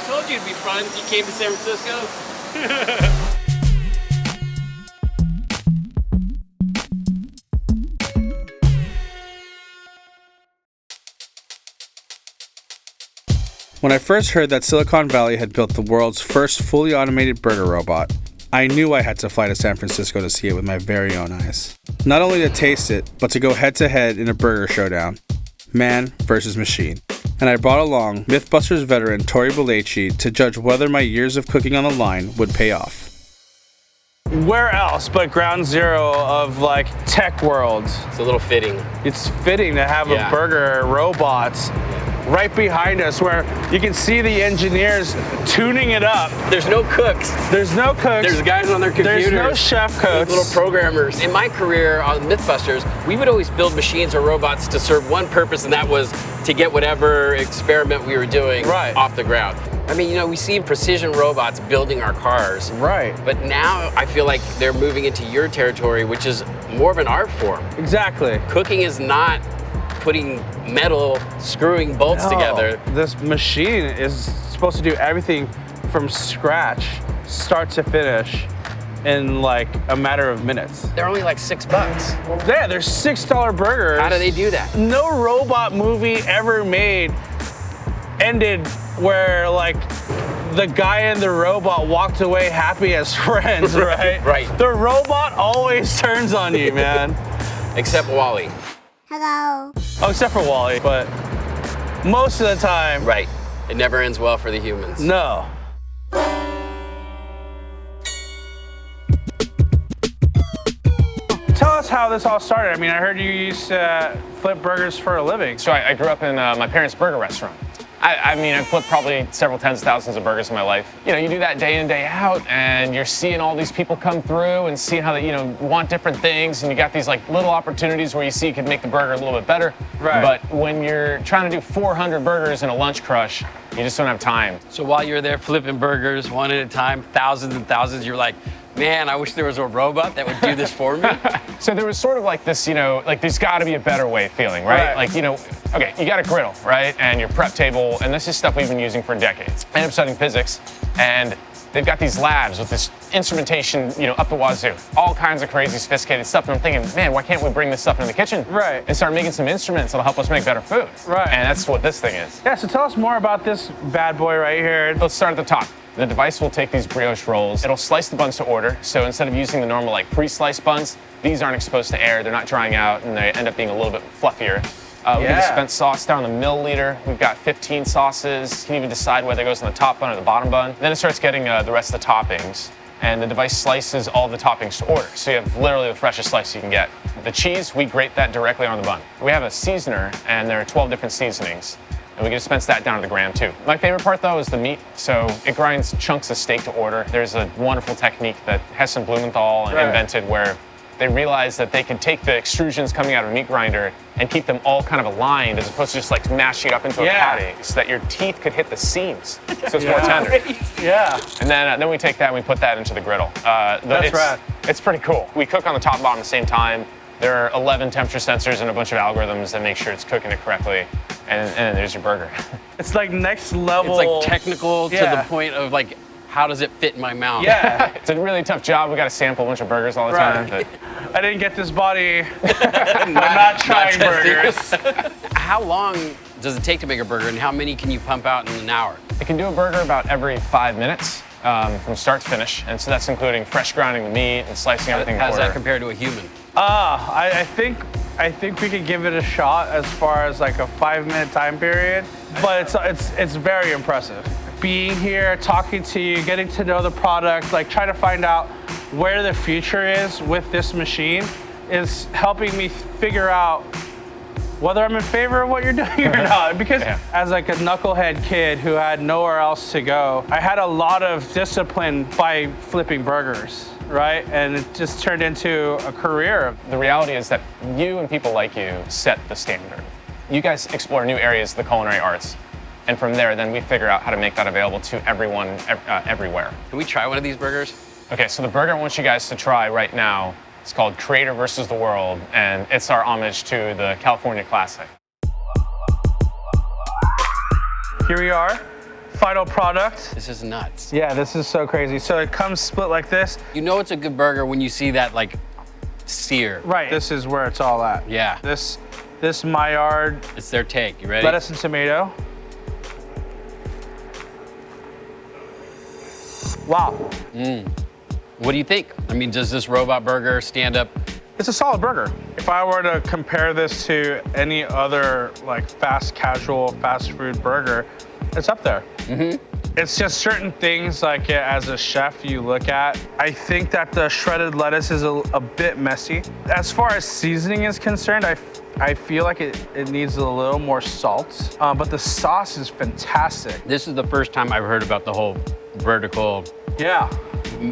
told you it'd be fun. You came to San Francisco. When I first heard that Silicon Valley had built the world's first fully automated burger robot, I knew I had to fly to San Francisco to see it with my very own eyes. Not only to taste it, but to go head-to-head in a burger showdown. Man versus machine. And I brought along MythBusters veteran Tory Belleci to judge whether my years of cooking on the line would pay off. Where else but ground zero of like tech world? It's a little fitting. It's fitting to have a burger robot right behind us where you can see the engineers tuning it up. There's no cooks. There's no cooks. There's guys on their computers. There's no chef coats. Little programmers. In my career on MythBusters, we would always build machines or robots to serve one purpose, and that was to get whatever experiment we were doing off the ground. I mean, you know, we see precision robots building our cars. Right. But now I feel like they're moving into your territory, which is more of an art form. Exactly. Cooking is not putting metal, screwing bolts together. This machine is supposed to do everything from scratch, start to finish, in like a matter of minutes. They're only like $6. Yeah, they're $6 burgers. How do they do that? No robot movie ever made ended where like the guy and the robot walked away happy as friends, right? Right. The robot always turns on you, man. Except Wally. Hello. Oh, except for Wally, but most of the time. Right. It never ends well for the humans. No. Tell us how this all started. I mean, I heard you used to flip burgers for a living. So I grew up in my parents' burger restaurant. I mean, I've flipped probably several tens of thousands of burgers in my life. You know, you do that day in, day out, and you're seeing all these people come through and seeing how they, you know, want different things, and you got these like little opportunities where you see you could make the burger a little bit better. Right. But when you're trying to do 400 burgers in a lunch crush, you just don't have time. So while you're there flipping burgers one at a time, thousands and thousands, you're like, man, I wish there was a robot that would do this for me. So there was sort of like this, you know, like there's got to be a better way feeling, right? Like, you know, okay, you got a griddle, right? And your prep table, and this is stuff we've been using for decades. I ended up studying physics, and they've got these labs with this instrumentation, you know, up the wazoo. All kinds of crazy, sophisticated stuff. And I'm thinking, man, why can't we bring this stuff into the kitchen? Right. And start making some instruments that'll help us make better food. Right. And that's what this thing is. Yeah, so tell us more about this bad boy right here. Let's start at the top. The device will take these brioche rolls. It'll slice the buns to order. So instead of using the normal like pre-sliced buns, these aren't exposed to air. They're not drying out, and they end up being a little bit fluffier. We can dispense sauce down the milliliter. We've got 15 sauces. You can even decide whether it goes on the top bun or the bottom bun. Then it starts getting the rest of the toppings, and the device slices all the toppings to order. So you have literally the freshest slice you can get. The cheese, we grate that directly on the bun. We have a seasoner, and there are 12 different seasonings. And we can dispense that down to the gram too. My favorite part though is the meat. So it grinds chunks of steak to order. There's a wonderful technique that Heston Blumenthal invented where they realized that they could take the extrusions coming out of a meat grinder and keep them all kind of aligned as opposed to just like mashing it up into a patty so that your teeth could hit the seams. So it's more tender. Yeah. And then we take that and we put that into the griddle. That's rad. It's pretty cool. We cook on the top and bottom at the same time. There are 11 temperature sensors and a bunch of algorithms that make sure it's cooking it correctly. And then there's your burger. It's like next level. It's like technical to the point of like, how does it fit in my mouth? Yeah. It's a really tough job. We got to sample a bunch of burgers all the time. But I didn't get this body by not trying burgers. How long does it take to make a burger, and how many can you pump out in an hour? I can do a burger about every 5 minutes from start to finish. And so that's including fresh grinding the meat and slicing everything. How does that compare to a human? I think we could give it a shot as far as like a 5-minute time period, but it's very impressive. Being here, talking to you, getting to know the product, like trying to find out where the future is with this machine is helping me figure out whether I'm in favor of what you're doing or not. Because as like a knucklehead kid who had nowhere else to go, I had a lot of discipline by flipping burgers. Right? And it just turned into a career. The reality is that you and people like you set the standard. You guys explore new areas of the culinary arts. And from there, then we figure out how to make that available to everyone, everywhere. Can we try one of these burgers? Okay, so the burger I want you guys to try right now is called Creator versus the World, and it's our homage to the California classic. Here we are, final product. This is nuts. Yeah, this is so crazy. So it comes split like this. You know it's a good burger when you see that like sear. Right. This is where it's all at. Yeah. This Maillard. It's their take. You ready? Lettuce and tomato. Wow. What do you think? I mean, does this robot burger stand up? It's a solid burger. If I were to compare this to any other like fast casual fast food burger, it's up there. It's just certain things like as a chef you look at. I think that the shredded lettuce is a bit messy. As far as seasoning is concerned, I feel like it needs a little more salt, but the sauce is fantastic. This is the first time I've heard about the whole vertical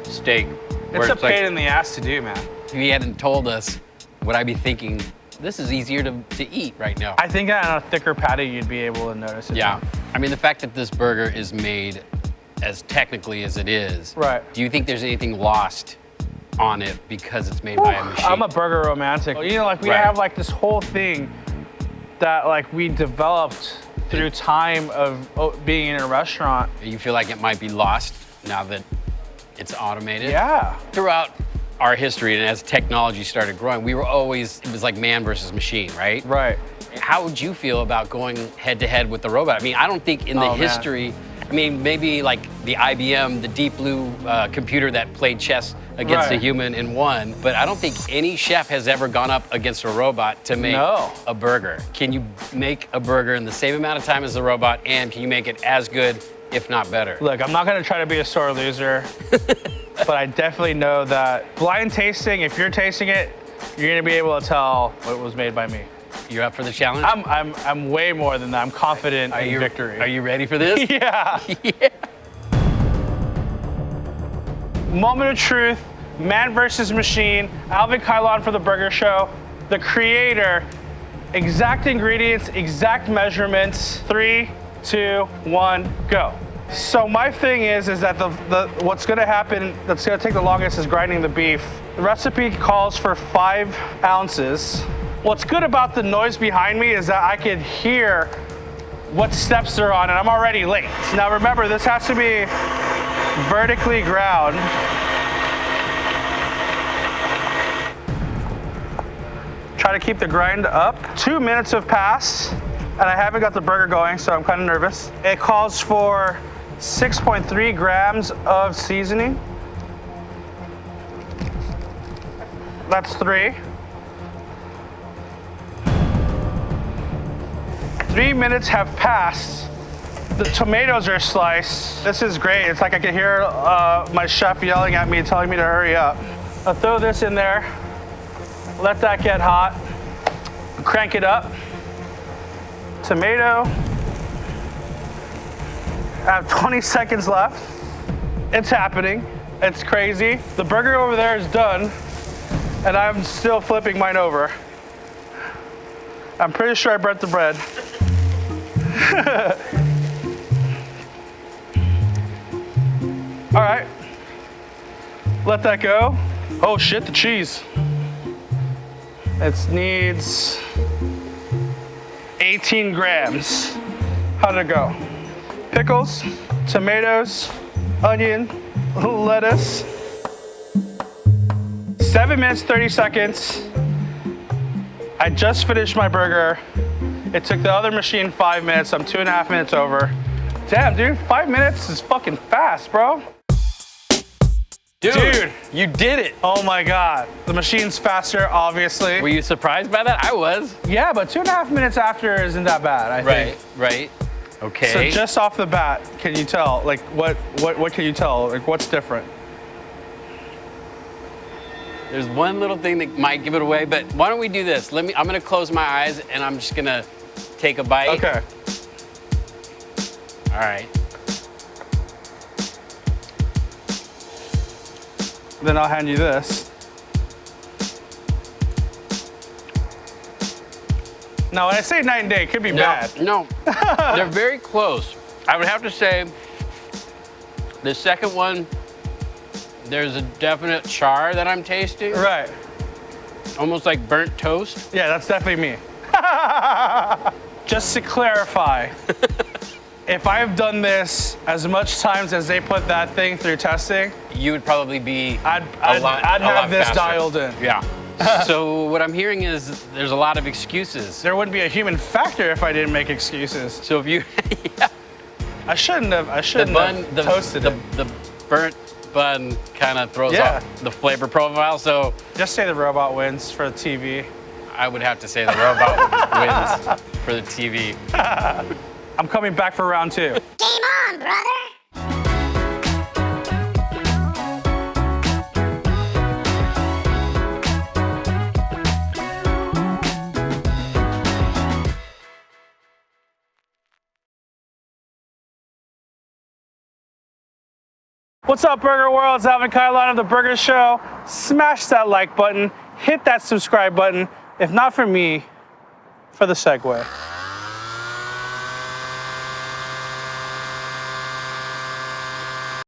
steak. It's a pain in the ass to do, man. If he hadn't told us, would I be thinking, this is easier to eat right now? I think on a thicker patty, you'd be able to notice it. Yeah. I mean, the fact that this burger is made as technically as it is, right? Do you think there's anything lost on it because it's made by a machine? I'm a burger romantic. You know, like we have like this whole thing that like we developed through time of being in a restaurant. You feel like it might be lost now that it's automated? Yeah. Throughout our history and as technology started growing, it was like man versus machine, right? Right. How would you feel about going head to head with the robot? I mean, I don't think in the history, I mean, maybe like the IBM, the Deep Blue computer that played chess against a human and won, but I don't think any chef has ever gone up against a robot to make a burger. Can you make a burger in the same amount of time as the robot, and can you make it as good, if not better? Look, I'm not gonna try to be a sore loser, but I definitely know that blind tasting, if you're tasting it, you're gonna be able to tell what was made by me. You're up for the challenge? I'm way more than that. I'm confident in victory. Are you ready for this? Yeah. Moment of truth, man versus machine. Alvin Cailan for the Burger Show. The creator, exact ingredients, exact measurements. 3, 2, 1, go. So my thing is that what's gonna happen, that's gonna take the longest is grinding the beef. The recipe calls for 5 ounces. What's good about the noise behind me is that I can hear what steps they're on, and I'm already late. Now remember, this has to be vertically ground. Try to keep the grind up. 2 minutes have passed, and I haven't got the burger going, so I'm kind of nervous. It calls for 6.3 grams of seasoning. That's 3. 3 minutes have passed. The tomatoes are sliced. This is great. It's like I can hear my chef yelling at me, telling me to hurry up. I'll throw this in there. Let that get hot. Crank it up. Tomato. I have 20 seconds left. It's happening. It's crazy. The burger over there is done, and I'm still flipping mine over. I'm pretty sure I burnt the bread. All right, let that go. Oh shit, the cheese. It needs 18 grams. How did it go? Pickles, tomatoes, onion, lettuce. 7 minutes, 30 seconds. I just finished my burger. It took the other machine 5 minutes. I'm 2.5 minutes over. Damn, dude, 5 minutes is fucking fast, bro. Dude, you did it. Oh my God. The machine's faster, obviously. Were you surprised by that? I was. Yeah, but 2.5 minutes after isn't that bad, I think. Right. Okay. So just off the bat, can you tell? Like, what can you tell? Like, what's different? There's one little thing that might give it away, but why don't we do this? I'm gonna close my eyes and I'm just gonna take a bite. Okay. All right. Then I'll hand you this. Now, when I say night and day, it could be bad. No, they're very close. I would have to say the second one, there's a definite char that I'm tasting. Right. Almost like burnt toast. Yeah, that's definitely me. Just to clarify, if I've done this as much times as they put that thing through testing, you would probably be I'd a lot have this faster. dialed in. Yeah. So what I'm hearing is there's a lot of excuses. There wouldn't be a human factor if I didn't make excuses. So if you, yeah. I shouldn't have toasted it. The burnt bun kind of throws off the flavor profile. So just say the robot wins for the TV. I would have to say the robot wins for the TV. I'm coming back for round 2. Game on, brother! What's up, Burger World? It's Alvin, Cailan of The Burger Show. Smash that like button, hit that subscribe button. If not for me, for the segue.